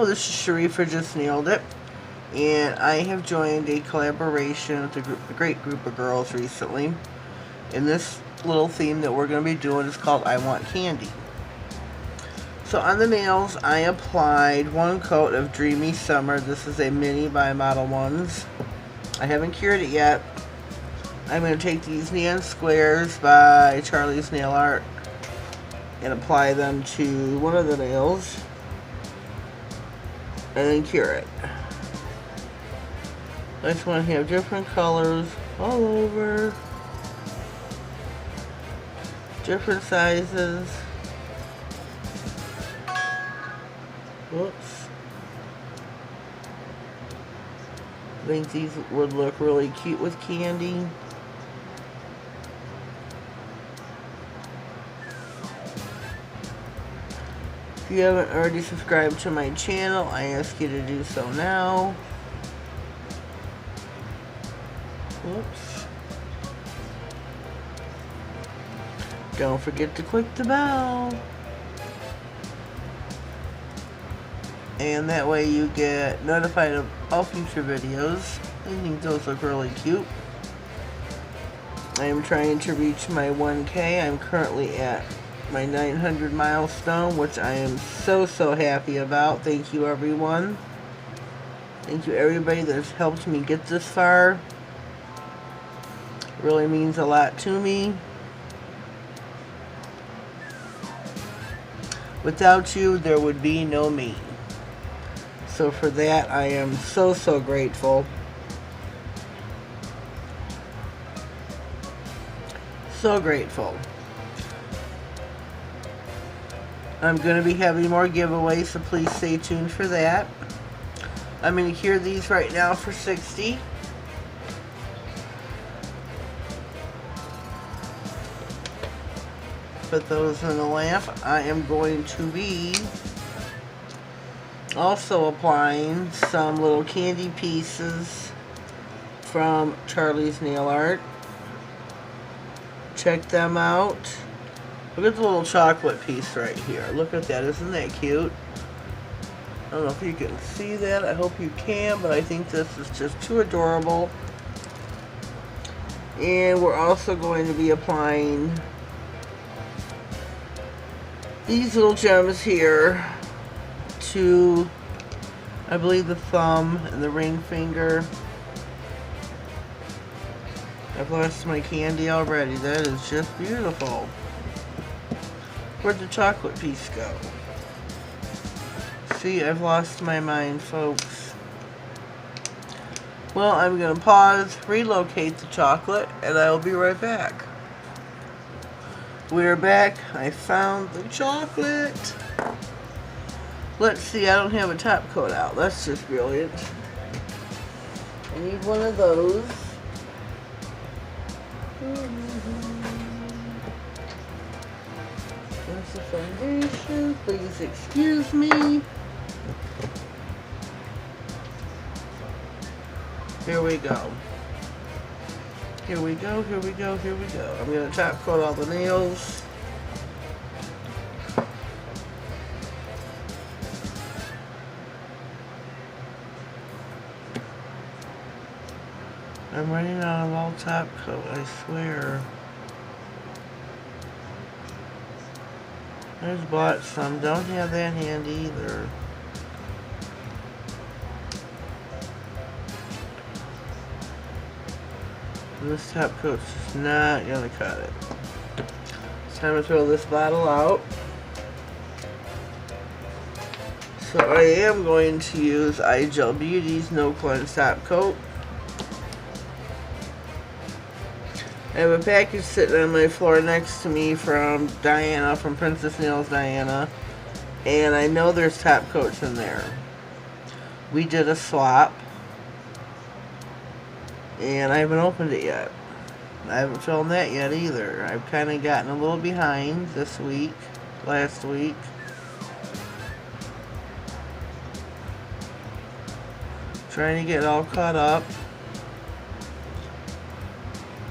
Hello, this is Cherie for Just Nailed It, and I have joined a collaboration with a great group of girls recently. And this little theme that we're going to be doing is called I Want Candy. So on the nails, I applied one coat of Dreamy Summer. This is a mini by Modelones. I haven't cured it yet. I'm going to take these neon squares by Charlie's Nail Art and apply them to one of the nails and then cure it. I just want to have different colors all over, different sizes. Whoops. I think these would look really cute with candy. If you haven't already subscribed to my channel, I ask you to do so now. Whoops. Don't forget to click the bell. And that way you get notified of all future videos. I think those look really cute. I am trying to reach my 1K. I'm currently at my 900 milestone, which I am so happy about. Thank you, everyone. Thank you everybody that's helped me get this far. It really means a lot to me. Without you, there would be no me. So for that, I am so grateful. So grateful. I'm going to be having more giveaways, so please stay tuned for that. I'm going to cure these right now for $60. Put those in the lamp. I am going to be also applying some little candy pieces from Charlie's Nail Art. Check them out. Look at the little chocolate piece right here. Look at that. Isn't that cute? I don't know if you can see that. I hope you can, but I think this is just too adorable. And we're also going to be applying these little gems here to, I believe, the thumb and the ring finger. I've lost my candy already. That is just beautiful. Where'd the chocolate piece go? See, I've lost my mind, folks. Well, I'm going to pause, relocate the chocolate, and I'll be right back. We're back. I found the chocolate. Let's see, I don't have a top coat out. That's just brilliant. I need one of those. There's the foundation. Please excuse me. Here we go. Here we go, here we go, here we go. I'm going to top coat all the nails. I'm running out of all top coat, I swear. I just bought some. Don't have that handy either. This top coat's just not gonna cut it. It's time to throw this bottle out. So I am going to use iGel Beauty's No Cleanse Top Coat. I have a package sitting on my floor next to me from Diana, from Princess Nails Diana, and I know there's top coats in there. We did a swap, and I haven't opened it yet. I haven't filmed that yet either. I've kind of gotten a little behind this week, last week. Trying to get all caught up.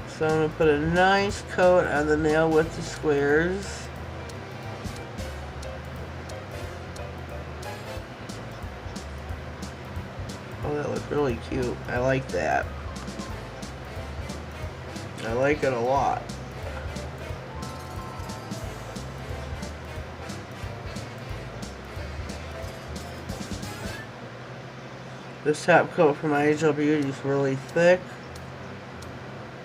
So I'm going to put a nice coat on the nail with the squares. Oh, that looks really cute. I like that. I like it a lot. This top coat from IHL Beauty is really thick.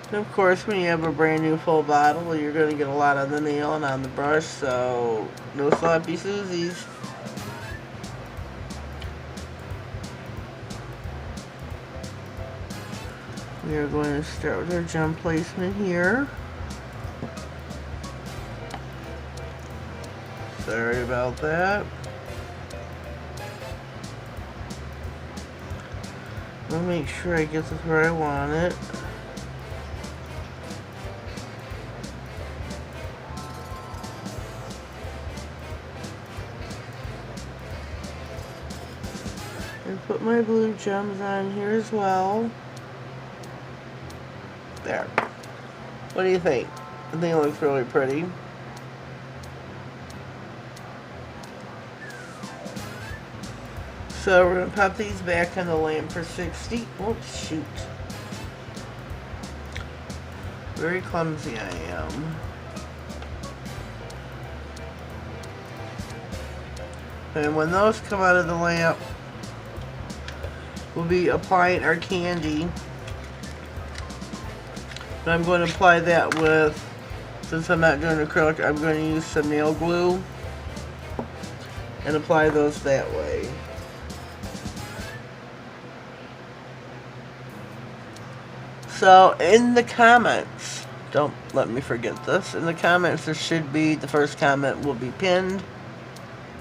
And of course, when you have a brand new full bottle, you're going to get a lot on the nail and on the brush, so no sloppy Susies. We are going to start with our gem placement here. Sorry about that. I'll make sure I get this where I want it. And put my blue gems on here as well. There. What do you think? I think it looks really pretty. So we're going to pop these back on the lamp for 60. Oh, shoot. Very clumsy I am. And when those come out of the lamp, we'll be applying our candy. But I'm going to apply that with, since I'm not doing acrylic, I'm going to use some nail glue and apply those that way. So in the comments, don't let me forget this, in the comments there should be, the first comment will be pinned,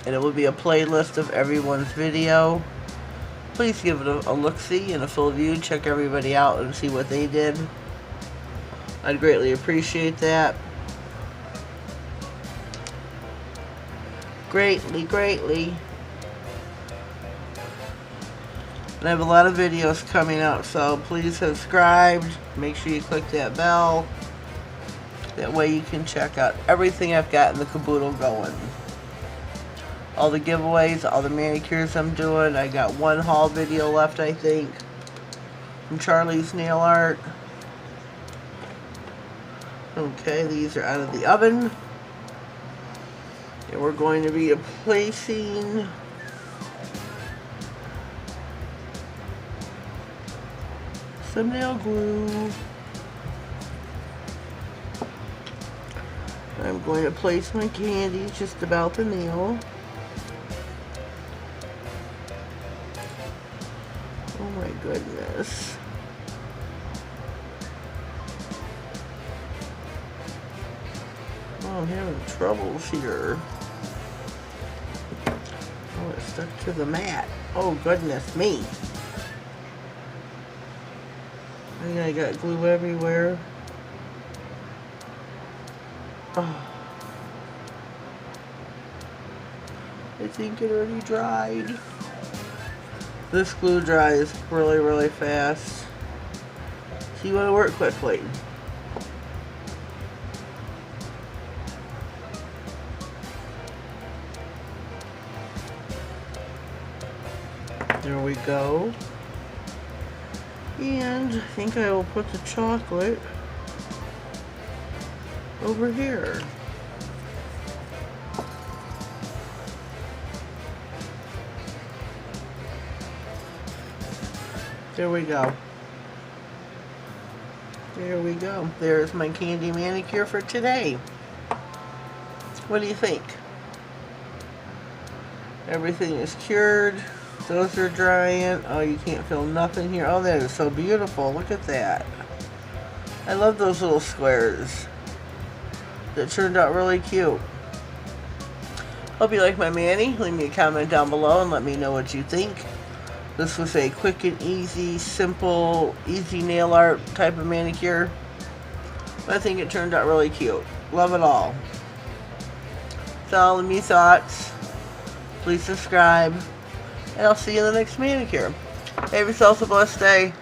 and it will be a playlist of everyone's video. Please give it a look-see and a full view, check everybody out and see what they did. I'd greatly appreciate that. Greatly. And I have a lot of videos coming out, so please subscribe. Make sure you click that bell. That way you can check out everything I've got in the caboodle going. All the giveaways, all the manicures I'm doing. I got one haul video left, I think, from Charlie's Nail Art. Okay, these are out of the oven. And we're going to be placing some nail glue. I'm going to place my candy just about the nail. Oh my goodness. Oh, I'm having troubles here. Oh, it stuck to the mat. Oh, goodness me. I think I got glue everywhere. Oh. I think it already dried. This glue dries really fast. So you want to work quickly. There we go. And I think I will put the chocolate over here. There we go. There we go. There's my candy manicure for today. What do you think? Everything is cured. Those are drying. Oh, you can't feel nothing here. Oh, that is so beautiful. Look at that. I love those little squares. That turned out really cute. Hope you like my mani. Leave me a comment down below and let me know what you think. This was a quick and easy, simple, easy nail art type of manicure. But I think it turned out really cute. Love it all. So, let me thoughts. Please subscribe. And I'll see you in the next manicure. Have yourself a blessed day.